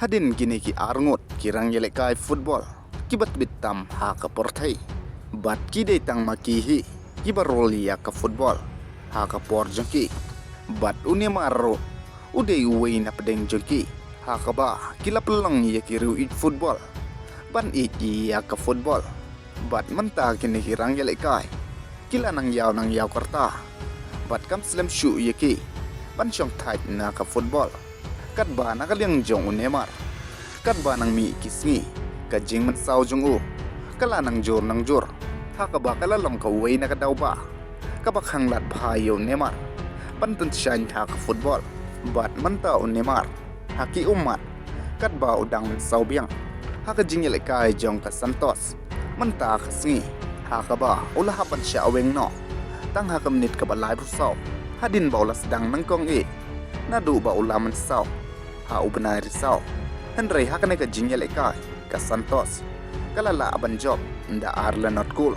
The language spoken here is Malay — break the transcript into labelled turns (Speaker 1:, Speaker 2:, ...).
Speaker 1: Hadin gini ki arngot kirang yelek kai football kibat bitam ha ka porthai bat ki dei tang makihi kibaroli ya ka football ha ka por jongki bat une marro udei uwei na pedeng jongki ha ka ba kilap lang ya ki ru it football ban it ya ka football bat manta kini kirang yelek kai kila nang yaw karta bat kam slam shu ya ki ban syong thai na ka football kat ba na kalyang jong Neymar kat ba nang mi kisngi ka jing man saw jong u kala nang jor ha ka ba kala lam ka wei na ka daw ba ka ba khang lat phayo Neymar pan tan shan ha ka football bat man ta o Neymar ha ki ummat kat ba udang man saw biang ha ka jing yele kai jong ka Santos man ta ka sngi ha ka ba ula ha pan sha weng no tang ha ka minit ka ba lai ru saw hadin ba ula sedang nang kong e nadu ba ula man saw ha ubna risau Henry hakane ka jingle kai ka Santos kalala aban job nda arla not cool